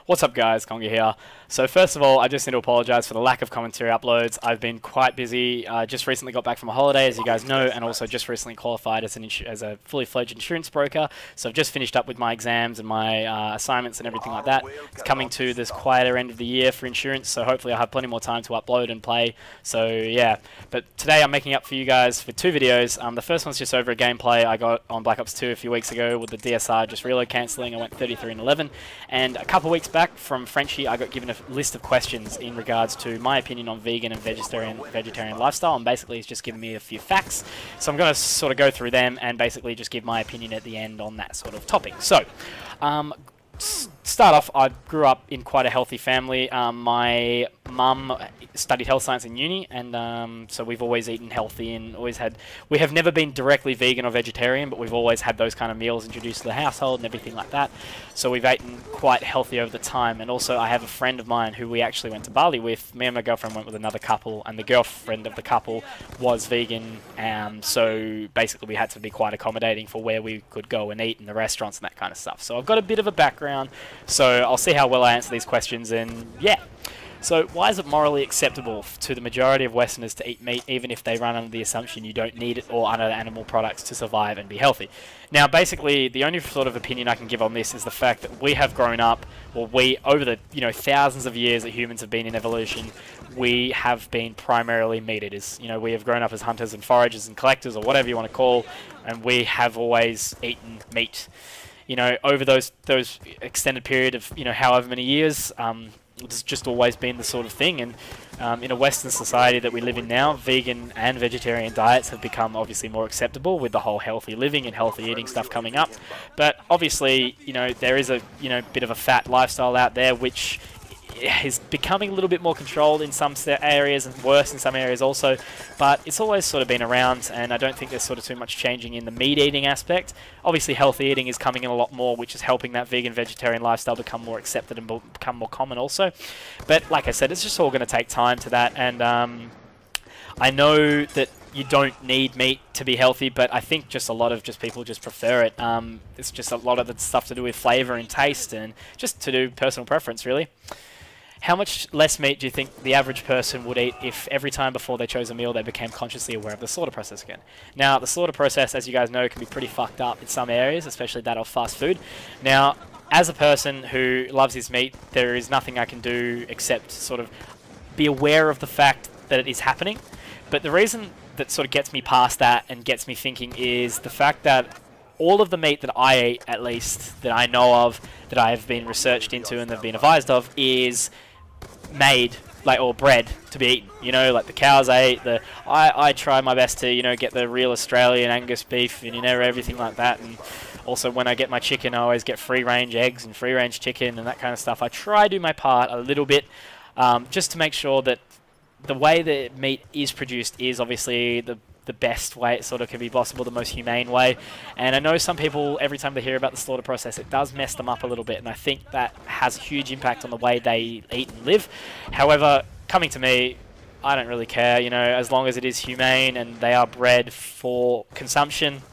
What's up guys, Conga here. So first of all, I just need to apologise for the lack of commentary uploads. I've been quite busy, just recently got back from a holiday as you guys know, and also just recently qualified as a fully fledged insurance broker. So I've just finished up with my exams and my assignments and everything like that. It's coming to this quieter end of the year for insurance, so hopefully I'll have plenty more time to upload and play. So yeah, but today I'm making up for you guys for two videos. The first one's just over a gameplay I got on Black Ops 2 a few weeks ago with the DSR just reload cancelling. I went 33 and 11, and a couple of weeks back from Frenchie I got given a list of questions in regards to my opinion on vegan and vegetarian lifestyle, and basically he's just given me a few facts, so I'm going to sort of go through them and basically just give my opinion at the end on that sort of topic. So start off, I grew up in quite a healthy family. My mum studied health science in uni, and so we've always eaten healthy and we have never been directly vegan or vegetarian, but we've always had those kind of meals introduced to the household and everything like that. So we've eaten quite healthy over the time. And also I have a friend of mine who we actually went to Bali with. Me and my girlfriend went with another couple, and the girlfriend of the couple was vegan, so basically we had to be quite accommodating for where we could go and eat in the restaurants and that kind of stuff. So I've got a bit of a background, so I'll see how well I answer these questions. And yeah, so why is it morally acceptable to the majority of Westerners to eat meat even if they run under the assumption you don't need it or other animal products to survive and be healthy? Now basically the only sort of opinion I can give on this is the fact that we have grown up, or we, over the thousands of years that humans have been in evolution, we have been primarily meat eaters. We have grown up as hunters and foragers and collectors, or whatever you want to call, and we have always eaten meat. Over those extended period of however many years, it's just always been the sort of thing. And in a Western society that we live in now, vegan and vegetarian diets have become obviously more acceptable with the whole healthy living and healthy eating stuff coming up. But obviously, there is a bit of a fat lifestyle out there which is becoming a little bit more controlled in some areas and worse in some areas also, but it's always sort of been around, and I don't think there's sort of too much changing in the meat eating aspect. Obviously healthy eating is coming in a lot more, which is helping that vegan vegetarian lifestyle become more accepted and become more common also. But like I said, it's just all going to take time to that, and I know that you don't need meat to be healthy, but I think just a lot of people just prefer it. It's just a lot of the stuff to do with flavour and taste, and just to do personal preference really. How much less meat do you think the average person would eat if every time before they chose a meal they became consciously aware of the slaughter process again? Now, the slaughter process, as you guys know, can be pretty fucked up in some areas, especially that of fast food. Now, as a person who loves his meat, there is nothing I can do except sort of be aware of the fact that it is happening. But the reason that sort of gets me past that and gets me thinking is the fact that all of the meat that I eat, at least, that I know of, that I have been researched into and have been advised of, is made or bred to be eaten. Like the cows I eat, I try my best to get the real Australian Angus beef and everything like that. And also when I get my chicken, I always get free range eggs and free range chicken and that kind of stuff. I try to do my part a little bit, just to make sure that the way that meat is produced is obviously the best way it sort of can be possible, the most humane way. And I know some people, every time they hear about the slaughter process, it does mess them up a little bit, and I think that has a huge impact on the way they eat and live. However, coming to me, I don't really care, as long as it is humane and they are bred for consumption,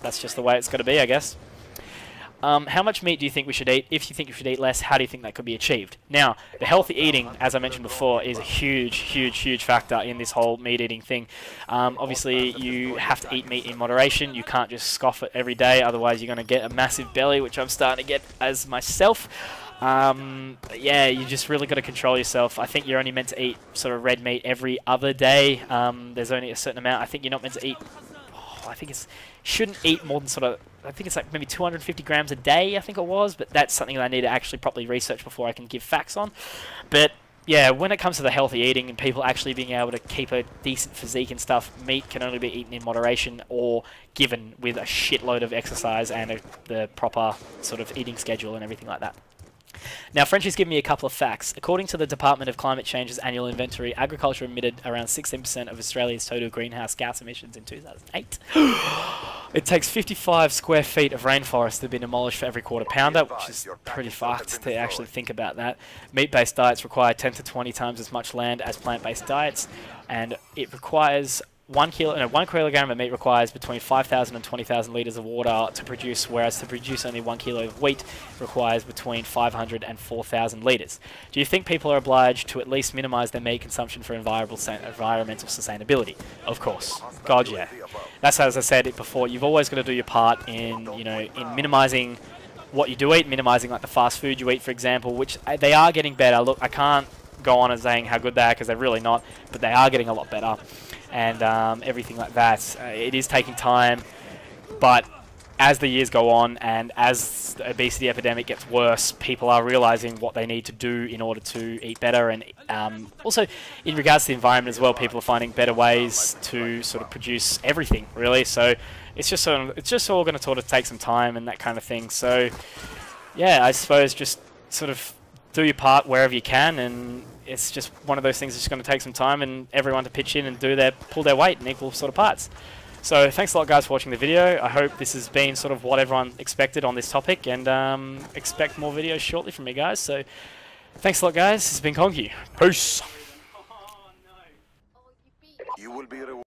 that's just the way it's got to be, I guess. How much meat do you think we should eat? If you think we should eat less, how do you think that could be achieved? Now, the healthy eating, as I mentioned before, is a huge factor in this whole meat eating thing. Obviously, you have to eat meat in moderation. You can't just scoff it every day, otherwise you're going to get a massive belly, which I'm starting to get as myself. Yeah, you just really got to control yourself. I think you're only meant to eat sort of red meat every other day. There's only a certain amount. I think you're not meant to eat... I think shouldn't eat more than I think it's like maybe 250 grams a day, I think it was, but that's something that I need to actually properly research before I can give facts on. But yeah, when it comes to the healthy eating and people actually being able to keep a decent physique and stuff, meat can only be eaten in moderation or given with a shitload of exercise and the proper sort of eating schedule and everything like that. Now, Frenchie's given me a couple of facts. According to the Department of Climate Change's annual inventory, agriculture emitted around 16% of Australia's total greenhouse gas emissions in 2008. It takes 55 square feet of rainforest to be demolished for every quarter pounder, which is pretty fucked to actually think about that. Meat-based diets require 10 to 20 times as much land as plant-based diets, and it requires 1 kilogram of meat requires between 5,000 and 20,000 litres of water to produce, whereas to produce only 1 kilo of wheat requires between 500 and 4,000 litres. Do you think people are obliged to at least minimise their meat consumption for environmental sustainability? Of course. God, yeah. That's, as I said it before, you've always got to do your part in, in minimising what you do eat, minimising like the fast food you eat, for example, which they are getting better. Look, I can't go on and saying how good they are because they're really not, but they are getting a lot better. And everything like that. It is taking time, but as the years go on and as the obesity epidemic gets worse, people are realizing what they need to do in order to eat better. And also, in regards to the environment as well, people are finding better ways to sort of produce everything, really. So it's just all going to sort of take some time and that kind of thing. So yeah, I suppose just sort of do your part wherever you can, and it's just one of those things that's just going to take some time and everyone to pitch in and pull their weight in equal sort of parts. So thanks a lot, guys, for watching the video. I hope this has been sort of what everyone expected on this topic, and expect more videos shortly from me, guys. So thanks a lot, guys. This has been Conky. Peace.